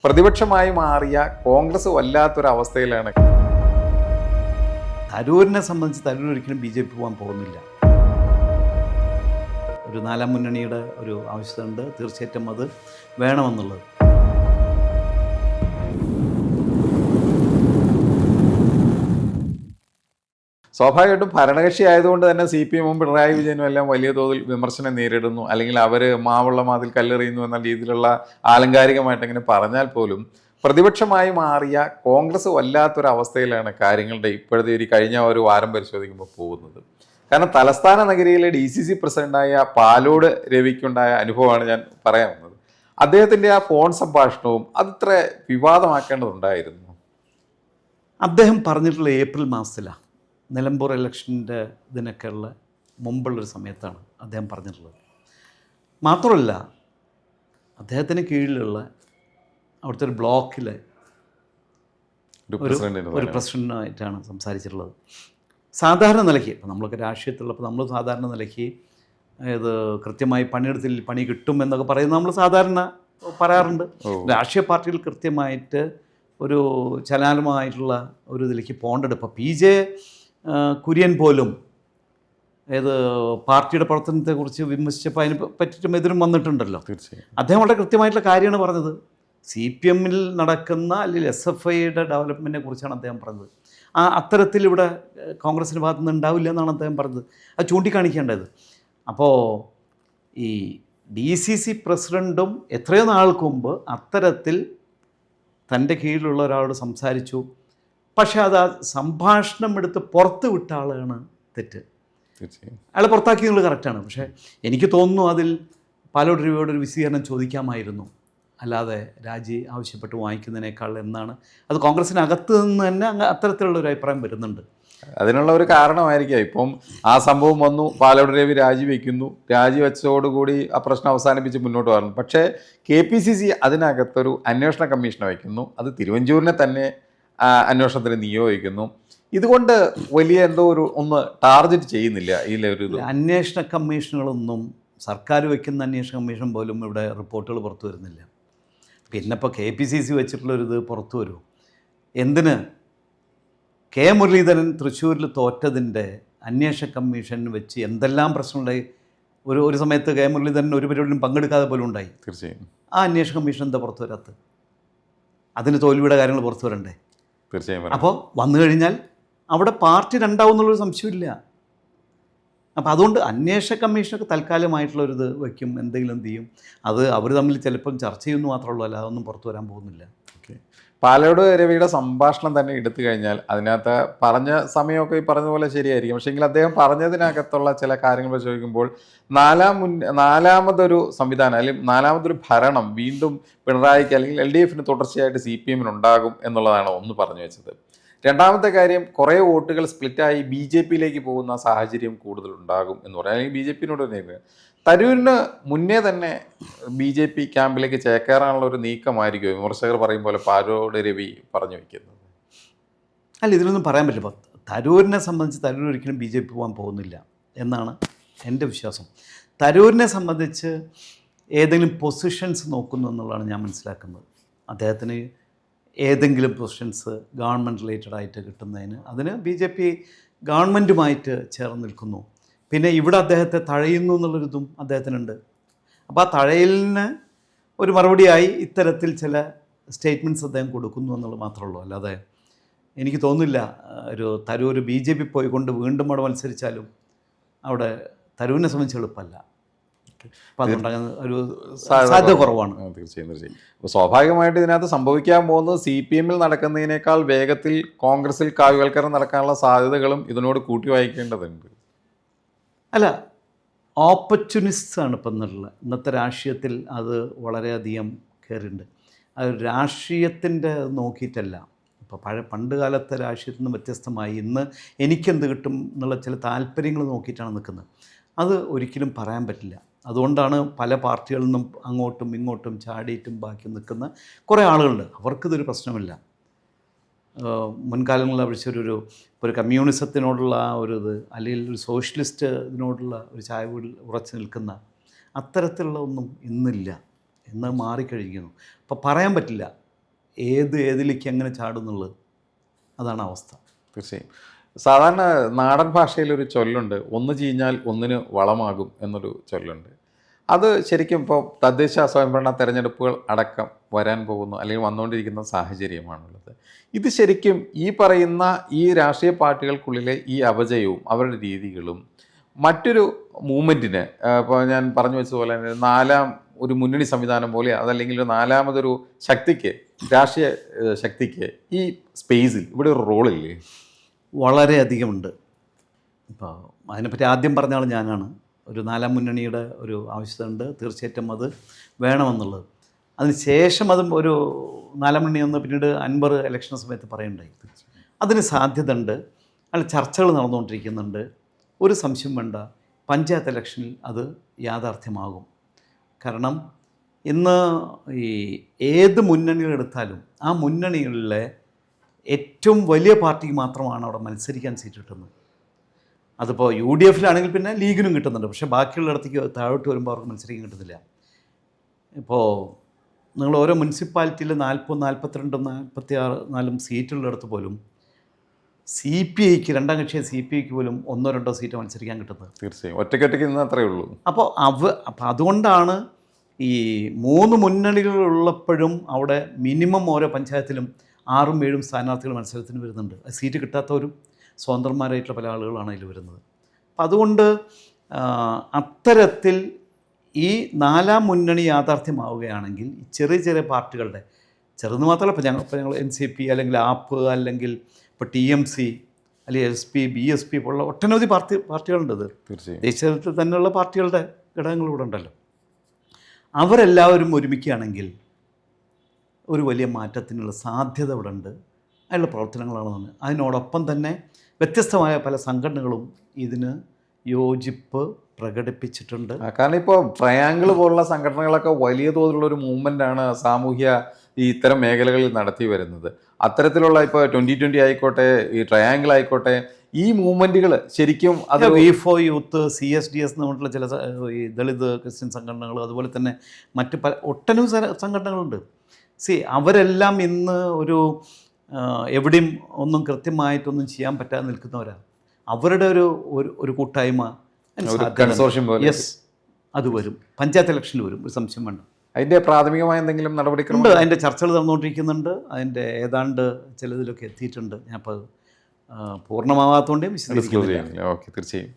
പ്രതിപക്ഷമായി മാറിയ കോൺഗ്രസ് വല്ലാത്തൊരവസ്ഥയിലാണ്. തരൂരിനെ സംബന്ധിച്ച് തരൂർ ഒരിക്കലും ബി ജെ പി പോകാൻ പോകുന്നില്ല. ഒരു നാലാം മുന്നണിയുടെ ഒരു ആവശ്യമുണ്ട്, തീർച്ചയായിട്ടും അത് വേണമെന്നുള്ളത്. സ്വാഭാവികമായിട്ടും ഭരണകക്ഷി ആയതുകൊണ്ട് തന്നെ CPM-ഉം പിണറായി വിജയനും എല്ലാം വലിയ തോതിൽ വിമർശനം നേരിടുന്നു, അല്ലെങ്കിൽ അവർ മാവുള്ള മാതിൽ കല്ലെറിയുന്നു എന്ന രീതിയിലുള്ള ആലങ്കാരികമായിട്ട് ഇങ്ങനെ പറഞ്ഞാൽ പോലും പ്രതിപക്ഷമായി മാറിയ കോൺഗ്രസ് വല്ലാത്തൊരവസ്ഥയിലാണ് കാര്യങ്ങളുടെ ഇപ്പോഴത്തെ കഴിഞ്ഞ ഒരു വാരം പരിശോധിക്കുമ്പോൾ പോകുന്നത്. കാരണം തലസ്ഥാന നഗരിയിലെ DCC പ്രസിഡന്റായ പാലോട് രവിക്കുണ്ടായ അനുഭവമാണ് ഞാൻ പറയാൻ വന്നത്. അദ്ദേഹത്തിൻ്റെ ആ ഫോൺ സംഭാഷണവും അതിത്ര വിവാദമാക്കേണ്ടതുണ്ടായിരുന്നു. അദ്ദേഹം പറഞ്ഞിട്ടുള്ള ഏപ്രിൽ മാസത്തിലാണ്, നിലമ്പൂർ ഇലക്ഷൻ്റെ ഇതിനൊക്കെയുള്ള മുമ്പുള്ളൊരു സമയത്താണ് അദ്ദേഹം പറഞ്ഞിട്ടുള്ളത്. മാത്രമല്ല, അദ്ദേഹത്തിന് കീഴിലുള്ള അവിടുത്തെ ഒരു ബ്ലോക്കിലെ ഒരു പ്രസിഡന്റായിട്ടാണ് സംസാരിച്ചിട്ടുള്ളത്. സാധാരണ നിലയ്ക്ക് ഇപ്പം നമ്മളൊക്കെ രാഷ്ട്രീയത്തിലുള്ളപ്പോൾ നമ്മൾ സാധാരണ നിലയ്ക്ക് ഇത് കൃത്യമായി പണിയെടുത്തില്ല പണി കിട്ടും എന്നൊക്കെ പറയുന്നത് നമ്മൾ സാധാരണ പറയാറുണ്ട്. രാഷ്ട്രീയ പാർട്ടികൾ കൃത്യമായിട്ട് ഒരു ചലനാത്മകമായിട്ടുള്ള ഒരു ഇതിലേക്ക് പോകേണ്ടത്. ഇപ്പോൾ PJ കുര്യൻ പോലും പാർട്ടിയുടെ പ്രവർത്തനത്തെക്കുറിച്ച് വിമർശിച്ചപ്പോൾ അതിനെ പറ്റിയിട്ടും എതിരും വന്നിട്ടുണ്ടല്ലോ. തീർച്ചയായും അദ്ദേഹം വളരെ കൃത്യമായിട്ടുള്ള കാര്യമാണ് പറഞ്ഞത്. CPM-ൽ നടക്കുന്ന അല്ലെങ്കിൽ SFIയുടെ ഡെവലപ്മെൻറ്റിനെ കുറിച്ചാണ് അദ്ദേഹം പറഞ്ഞത്. അത്തരത്തിൽ ഇവിടെ കോൺഗ്രസിൻ്റെ ഭാഗത്തു നിന്ന് ഉണ്ടാവില്ല എന്നാണ് അദ്ദേഹം പറഞ്ഞത്. അത് ചൂണ്ടിക്കാണിക്കേണ്ടത്. അപ്പോൾ ഈ DCC പ്രസിഡൻറ്റും എത്രയോ നാൾക്ക് മുമ്പ് അത്തരത്തിൽ തൻ്റെ കീഴിലുള്ള ഒരാളോട് സംസാരിച്ചു. പക്ഷേ അത് ആ സംഭാഷണം എടുത്ത് പുറത്ത് വിട്ട ആളാണ് തെറ്റ്. അയാളെ പുറത്താക്കി എന്നുള്ളത് കറക്റ്റാണ്. പക്ഷേ എനിക്ക് തോന്നുന്നു അതിൽ പാലോട് രവിയോട് ഒരു വിശദീകരണം ചോദിക്കാമായിരുന്നു, അല്ലാതെ രാജി ആവശ്യപ്പെട്ട് വാങ്ങിക്കുന്നതിനേക്കാൾ എന്നാണ്. അത് കോൺഗ്രസിനകത്ത് നിന്ന് തന്നെ അത്തരത്തിലുള്ള ഒരു അഭിപ്രായം വരുന്നുണ്ട്. അതിനുള്ള ഒരു കാരണമായിരിക്കാം. ഇപ്പം ആ സംഭവം വന്നു, പാലോട് രവി രാജിവെക്കുന്നു, രാജിവെച്ചതോടുകൂടി ആ പ്രശ്നം അവസാനിപ്പിച്ച് മുന്നോട്ട് വരുന്നു. പക്ഷേ KPCC അതിനകത്തൊരു അന്വേഷണ കമ്മീഷനെ വയ്ക്കുന്നു. അത് തിരുവഞ്ചൂരിനെ തന്നെ അന്വേഷണത്തിന് നിയോഗിക്കുന്നു. ഇതുകൊണ്ട് വലിയ എന്തോ ഒന്ന് ടാർഗറ്റ് ചെയ്യുന്നില്ല ഇതിലൊരു അന്വേഷണ കമ്മീഷനുകളൊന്നും. സർക്കാർ വയ്ക്കുന്ന അന്വേഷണ കമ്മീഷൻ പോലും ഇവിടെ റിപ്പോർട്ടുകൾ പുറത്തു വരുന്നില്ല. പിന്നെ ഇപ്പോൾ KPCC വെച്ചിട്ടുള്ളൊരിത് പുറത്തു വരുമോ? എന്തിന് K. മുരളീധരൻ തൃശ്ശൂരിൽ തോറ്റതിൻ്റെ അന്വേഷണ കമ്മീഷൻ വെച്ച് എന്തെല്ലാം പ്രശ്നമുണ്ടായി. ഒരു സമയത്ത് K. മുരളീധരൻ ഒരു പരിപാടിയിലും പങ്കെടുക്കാതെ പോലും ഉണ്ടായി. തീർച്ചയായും ആ അന്വേഷണ കമ്മീഷൻ എന്താ പുറത്തു വരാത്തത്? അതിന് തോൽവിയുടെ കാര്യങ്ങൾ പുറത്തു വരണ്ടേ? തീർച്ചയായും. അപ്പോൾ വന്നു കഴിഞ്ഞാൽ അവിടെ പാർട്ടി രണ്ടാവും എന്നുള്ളൊരു സംശയമില്ല. അപ്പോൾ അതുകൊണ്ട് അന്വേഷണ കമ്മീഷനൊക്കെ തൽക്കാലമായിട്ടുള്ളൊരിത് വയ്ക്കും, എന്തെങ്കിലും എന്ത് ചെയ്യും. അത് അവർ തമ്മിൽ ചിലപ്പം ചർച്ച ചെയ്യുന്നു മാത്രമേ ഉള്ളൂ, അല്ല അതൊന്നും പുറത്തു വരാൻ പോകുന്നില്ല. പാലോട് രവിയുടെ സംഭാഷണം തന്നെ എടുത്തു കഴിഞ്ഞാൽ അതിനകത്ത് പറഞ്ഞ സമയമൊക്കെ ഈ പറഞ്ഞതുപോലെ ശരിയായിരിക്കും. പക്ഷേങ്കിൽ അദ്ദേഹം പറഞ്ഞതിനകത്തുള്ള ചില കാര്യങ്ങൾ ചോദിക്കുമ്പോൾ നാലാമതൊരു സംവിധാനം അല്ലെങ്കിൽ നാലാമതൊരു ഭരണം വീണ്ടും പിണറായിക്ക് അല്ലെങ്കിൽ LDF-ന് തുടർച്ചയായിട്ട് CPM-ന് ഉണ്ടാകും എന്നുള്ളതാണ് ഒന്ന് പറഞ്ഞു വെച്ചത്. രണ്ടാമത്തെ കാര്യം, കുറേ വോട്ടുകൾ സ്പ്ലിറ്റായി BJP-യിലേക്ക് പോകുന്ന സാഹചര്യം കൂടുതൽ ഉണ്ടാകും എന്ന് പറയാം. അല്ലെങ്കിൽ BJP-നോട് തന്നെ തരൂരിന് മുന്നേ തന്നെ BJP ക്യാമ്പിലേക്ക് ചേക്കേറാനുള്ള ഒരു നീക്കമായിരിക്കും വിമർശകർ പറയും പോലെ പാലോട് രവി പറഞ്ഞു വയ്ക്കുന്നത്. അല്ല, ഇതിലൊന്നും പറയാൻ പറ്റില്ല. തരൂരിനെ സംബന്ധിച്ച് തരൂർ ഒരിക്കലും BJP പോകാൻ പോകുന്നില്ല എന്നാണ് എൻ്റെ വിശ്വാസം. തരൂരിനെ സംബന്ധിച്ച് ഏതെങ്കിലും പൊസിഷൻസ് നോക്കുന്നു എന്നുള്ളതാണ് ഞാൻ മനസ്സിലാക്കുന്നത്. അദ്ദേഹത്തിന് ഏതെങ്കിലും പൊസിഷൻസ് ഗവൺമെൻറ് റിലേറ്റഡ് ആയിട്ട് കിട്ടുന്നതിന് അതിന് BJP ഗവൺമെൻറ്റുമായിട്ട് ചേർന്ന് നിൽക്കുന്നു. പിന്നെ ഇവിടെ അദ്ദേഹത്തെ തഴയുന്നു എന്നുള്ളൊരിതും അദ്ദേഹത്തിനുണ്ട്. അപ്പോൾ ആ തഴയലിന് ഒരു മറുപടിയായി ഇത്തരത്തിൽ ചില സ്റ്റേറ്റ്മെൻറ്റ്സ് അദ്ദേഹം കൊടുക്കുന്നു എന്നുള്ളത് മാത്രമേ ഉള്ളൂ. അല്ലാതെ എനിക്ക് തോന്നുന്നില്ല ഒരു തരൂർ BJP പോയിക്കൊണ്ട് വീണ്ടും അവിടെ മത്സരിച്ചാലും അവിടെ തരൂരിനെ സംബന്ധിച്ച് എളുപ്പമല്ല. അപ്പോൾ അതുകൊണ്ടാകുന്ന ഒരു സാധ്യത കുറവാണ്. തീർച്ചയായും. അപ്പോൾ സ്വാഭാവികമായിട്ട് ഇതിനകത്ത് സംഭവിക്കാൻ പോകുന്നത് CPM-ൽ നടക്കുന്നതിനേക്കാൾ വേഗത്തിൽ കോൺഗ്രസിൽ കാവ്യവൽക്കരണം നടക്കാനുള്ള സാധ്യതകളും ഇതിനോട് കൂട്ടി വായിക്കേണ്ടതുണ്ട്. അല്ല, ഓപ്പർച്യൂണിസ്റ്റാണ് ഇപ്പം ഇന്നത്തെ രാഷ്ട്രീയത്തിൽ അത് വളരെയധികം കയറിയിട്ടുണ്ട്. അത് രാഷ്ട്രീയത്തിൻ്റെ നോക്കിയിട്ടല്ല. ഇപ്പോൾ പണ്ട് കാലത്തെ രാഷ്ട്രീയത്തിൽ നിന്ന് വ്യത്യസ്തമായി ഇന്ന് എനിക്കെന്ത് കിട്ടും എന്നുള്ള ചില താല്പര്യങ്ങൾ നോക്കിയിട്ടാണ് നിൽക്കുന്നത്. അത് ഒരിക്കലും പറയാൻ പറ്റില്ല. അതുകൊണ്ടാണ് പല പാർട്ടികളിൽ നിന്നും അങ്ങോട്ടും ഇങ്ങോട്ടും ചാടിയിട്ടും ബാക്കി നിൽക്കുന്ന കുറേ ആളുകളുണ്ട്. അവർക്കിതൊരു പ്രശ്നമില്ല. മുൻകാലങ്ങളിൽ അപേക്ഷിച്ചൊരു കമ്മ്യൂണിസത്തിനോടുള്ള ആ ഒരു ഇത്, അല്ലെങ്കിൽ ഒരു സോഷ്യലിസ്റ്റ് ഇതിനോടുള്ള ഒരു ചായ്വ് ഉറച്ചു നിൽക്കുന്ന അത്തരത്തിലുള്ള ഒന്നും ഇന്നില്ല. ഇന്ന് മാറിക്കഴിഞ്ഞിരിക്കുന്നു. അപ്പോൾ പറയാൻ പറ്റില്ല ഏതിലേക്ക് എങ്ങനെ ചാടുന്നുള്ളത്, അതാണ് അവസ്ഥ. തീർച്ചയായും. സാധാരണ നാടൻ ഭാഷയിലൊരു ചൊല്ലുണ്ട്, ഒന്ന് ചീഞ്ഞാൽ ഒന്നിന് വളമാകും എന്നൊരു ചൊല്ലുണ്ട്. അത് ശരിക്കും ഇപ്പോൾ തദ്ദേശ സ്വയംഭരണ തെരഞ്ഞെടുപ്പുകൾ അടക്കം വരാൻ പോകുന്നു അല്ലെങ്കിൽ വന്നുകൊണ്ടിരിക്കുന്ന സാഹചര്യമാണുള്ളത്. ഇത് ശരിക്കും ഈ പറയുന്ന ഈ രാഷ്ട്രീയ പാർട്ടികൾക്കുള്ളിലെ ഈ അപജയവും അവരുടെ രീതികളും മറ്റൊരു മൂവ്മെൻറ്റിന്, ഇപ്പോൾ ഞാൻ പറഞ്ഞു വെച്ചതുപോലെ തന്നെ നാലാം ഒരു മുന്നണി സംവിധാനം പോലെ അതല്ലെങ്കിൽ ഒരു നാലാമതൊരു ശക്തിക്ക്, രാഷ്ട്രീയ ശക്തിക്ക് ഈ സ്പേസിൽ ഇവിടെ ഒരു റോളില്ലേ? വളരെയധികമുണ്ട്. ഇപ്പോൾ അതിനെപ്പറ്റി ആദ്യം പറഞ്ഞ ആൾ ഞാനാണ്. ഒരു നാലാം മുന്നണിയുടെ ഒരു ആവശ്യതയുണ്ട്, തീർച്ചയായിട്ടും അത് വേണമെന്നുള്ളത്. അതിന് ശേഷം അതും ഒരു നാലാം മുന്നണി ഒന്ന് പിന്നീട് അൻവർ ഇലക്ഷൻ സമയത്ത് പറയുണ്ടായി. അതിന് സാധ്യത ഉണ്ട്, അതിൽ ചർച്ചകൾ നടന്നുകൊണ്ടിരിക്കുന്നുണ്ട്. ഒരു സംശയം വേണ്ട, പഞ്ചായത്ത് ഇലക്ഷനിൽ അത് യാഥാർത്ഥ്യമാകും. കാരണം ഇന്ന് ഈ ഏത് മുന്നണികളെടുത്താലും ആ മുന്നണികളിലെ ഏറ്റവും വലിയ പാർട്ടിക്ക് മാത്രമാണ് അവിടെ മത്സരിക്കാൻ സീറ്റ് കിട്ടുന്നത്. അതിപ്പോൾ UDFിലാണെങ്കിൽ പിന്നെ ലീഗിനും കിട്ടുന്നുണ്ട്, പക്ഷേ ബാക്കിയുള്ളിടത്തേക്ക് താഴോട്ട് വരുമ്പോൾ അവർക്ക് മത്സരിക്കാൻ കിട്ടുന്നില്ല. ഇപ്പോൾ നിങ്ങൾ ഓരോ മുനിസിപ്പാലിറ്റിയിൽ 40, 42, 46 സീറ്റുള്ളിടത്ത് പോലും CPIക്ക്, രണ്ടാം കക്ഷിയെ CPIക്ക് പോലും 1 or 2 സീറ്റ് മത്സരിക്കാൻ കിട്ടുന്നത്. തീർച്ചയായും ഒറ്റയ്ക്ക് ഇന്ന് അത്രയേ ഉള്ളൂ. അപ്പോൾ അതുകൊണ്ടാണ് ഈ 3 മുന്നണികളുള്ളപ്പോഴും അവിടെ മിനിമം ഓരോ പഞ്ചായത്തിലും 6ഉം 7ഉം സ്ഥാനാർത്ഥികൾ മത്സരത്തിന് വരുന്നുണ്ട്. സീറ്റ് കിട്ടാത്തവരും സ്വതന്ത്രന്മാരായിട്ടുള്ള പല ആളുകളാണ് അതിൽ വരുന്നത്. അപ്പം അതുകൊണ്ട് അത്തരത്തിൽ ഈ നാലാം മുന്നണി യാഥാർത്ഥ്യമാവുകയാണെങ്കിൽ ചെറിയ ചെറിയ പാർട്ടികളുടെ, ചെറുത് മാത്രമല്ല, ഇപ്പോൾ ഞങ്ങൾ NCP അല്ലെങ്കിൽ AP അല്ലെങ്കിൽ ഇപ്പോൾ TMC അല്ലെങ്കിൽ SP, BSP പോലുള്ള ഒട്ടനവധി പാർട്ടികളുണ്ട്. ഇത് തീർച്ചയായും ദേശീയതലത്തിൽ തന്നെയുള്ള പാർട്ടികളുടെ ഘടകങ്ങളിവിടെ ഉണ്ടല്ലോ. അവരെല്ലാവരും ഒരുമിക്കുകയാണെങ്കിൽ ഒരു വലിയ മാറ്റത്തിനുള്ള സാധ്യത ഇവിടെ ഉണ്ട്. അതിനുള്ള പ്രവർത്തനങ്ങളാണെന്ന്. അതിനോടൊപ്പം തന്നെ വ്യത്യസ്തമായ പല സംഘടനകളും ഇതിന് യോജിപ്പ് പ്രകടിപ്പിച്ചിട്ടുണ്ട്. കാരണം ഇപ്പോൾ ട്രയാങ്കിൾ പോലുള്ള സംഘടനകളൊക്കെ വലിയ തോതിലുള്ള ഒരു മൂവ്മെൻ്റാണ് സാമൂഹ്യ ഇത്തരം മേഖലകളിൽ നടത്തി വരുന്നത്. അത്തരത്തിലുള്ള ഇപ്പോൾ 2020 ആയിക്കോട്ടെ, ഈ ട്രയാങ്കിൾ ആയിക്കോട്ടെ, ഈ മൂവ്മെൻറ്റുകൾ ശരിക്കും അത് V4 യൂത്ത്, CSDS എന്ന് പറഞ്ഞിട്ടുള്ള ചില ഈ ദളിത് ക്രിസ്ത്യൻ സംഘടനകൾ, അതുപോലെ തന്നെ മറ്റ് ഒട്ടനവധി സംഘടനകളുണ്ട്. അവരെല്ലാം ഇന്ന് ഒരു എവിടെയും ഒന്നും കൃത്യമായിട്ടൊന്നും ചെയ്യാൻ പറ്റാതെ നിൽക്കുന്നവരാണ്. അവരുടെ ഒരു കൂട്ടായ്മ, യെസ്, അത് വരും. പഞ്ചായത്ത് ഇലക്ഷനിൽ വരും, ഒരു സംശയം വേണ്ട. അതിൻ്റെ പ്രാഥമികമായ എന്തെങ്കിലും നടപടികളുണ്ട്, അതിൻ്റെ ചർച്ചകൾ നടന്നുകൊണ്ടിരിക്കുന്നുണ്ട്. അതിൻ്റെ ഏതാണ്ട് ചിലതിലൊക്കെ എത്തിയിട്ടുണ്ട്. ഞാനിപ്പോൾ പൂർണ്ണമാവാത്തതുകൊണ്ടേ വിശദീകരിക്കുന്നില്ല. ഓക്കെ, തീർച്ചയായും.